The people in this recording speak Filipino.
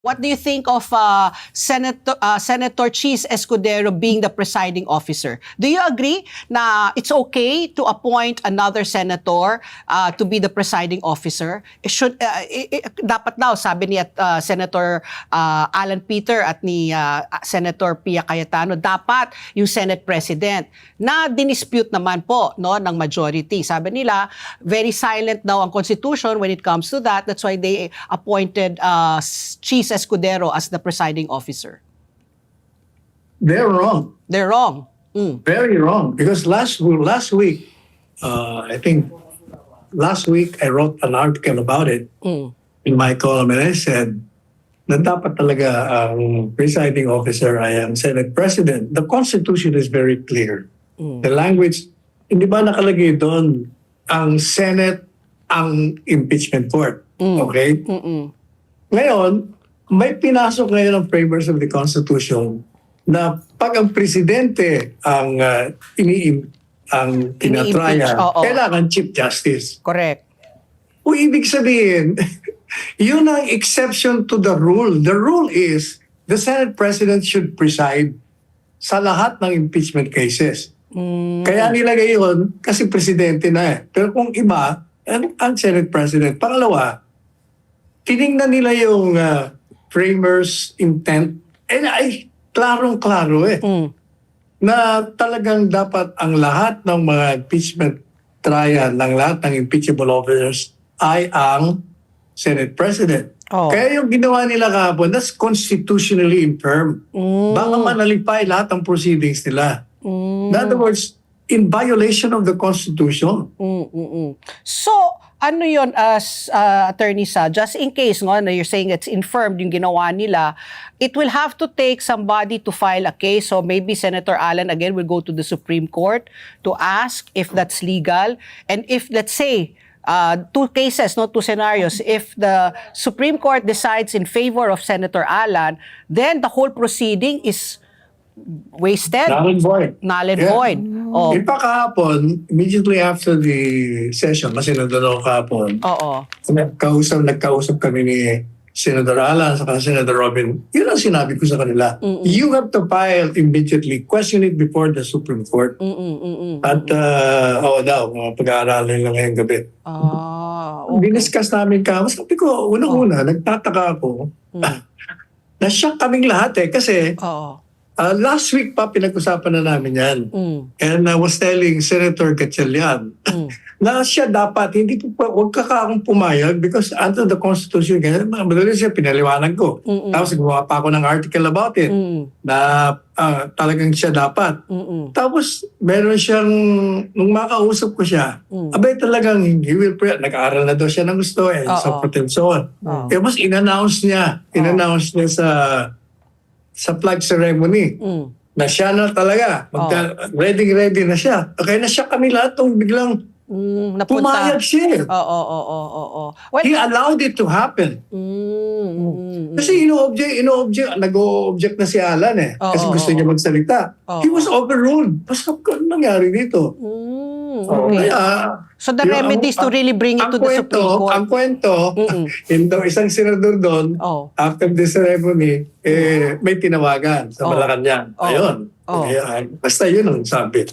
What do you think of Senator Cheese Escudero being the presiding officer? Do you agree na it's okay to appoint another senator to be the presiding officer? Dapat daw, sabi ni Senator Alan Peter at ni Senator Pia Cayetano, dapat yung Senate President na dinispute naman po ng majority. Sabi nila, very silent daw ang Constitution when it comes to that. That's why they appointed Cheese Escudero as the presiding officer. They're wrong. They're wrong. Very wrong. Because last week, I think last week I wrote an article about it in my column, and I said na dapat talaga ang presiding officer ay ang Senate President. The Constitution is very clear. The language, hindi ba nakalagay doon ang Senate ang impeachment court? Okay? Ngayon, may pinasok ngayon ang framers of the Constitution na pag ang presidente ang tinatraya, kailangan Chief Justice. Correct. O ibig sabihin, yun ang exception to the rule. The rule is the Senate President should preside sa lahat ng impeachment cases. Kaya nilagay yun kasi presidente na eh. Pero kung iba, ang Senate President. Pangalawa, tinignan nila yung framers' intent, ay klarong-klaro eh. Na talagang dapat ang lahat ng mga impeachment trial, ng lahat ng impeachable officers ay ang Senate President. Kaya yung ginawa nila kahapon, that's constitutionally infirm. Baka manalipay lahat ng proceedings nila. In other words, in violation of the Constitution. So, ano yun, Attorney Sa, just in case na you're saying it's infirmed yung ginawa nila, it will have to take somebody to file a case. So maybe Senator Alan again will go to the Supreme Court to ask if that's legal. And if, let's say, two cases, two scenarios, if the Supreme Court decides in favor of Senator Alan, then the whole proceeding is wasted. Null and void. Null and void. In fact, kahapon, immediately after the session, kasi nandun ako kahapon, nagkausap kami ni Senator Alan sa Senator Robin. Yun ang sinabi ko sa kanila. You have to file immediately, question it before the Supreme Court. At, pag-aaralan lang ngayong gabi. Diniscuss namin kahapon. Sabi ko, unang-una, nagtataka ako, na-shock kaming lahat kasi, last week pa, pinag-usapan na namin yan. And I was telling Senator Gatchalian na siya dapat, huwag ka akong pumayag because under the Constitution, madali siya, pinaliwanag ko. Tapos gumawa pa ako ng article about it na talagang siya dapat. Tapos meron siyang, nung makausap ko siya, abay talagang he will pray. Nag-aaral na daw siya ng gusto sa protection. Tapos in-announce niya sa flag ceremony. Na siya na talaga. Ready na siya. Okay na siya kami lahat nung biglang pumayag siya. Well, he allowed it to happen. Kasi nag-o-object na si Alan kasi gusto niya magsalita. He was overruled. Basta ano nangyari dito? So the remedy is to really bring it to the Supreme Court. Ang kwento, isang senador doon, after the ceremony, may tinawagan sa Malacanang. Ayun. Basta yun ang sabi.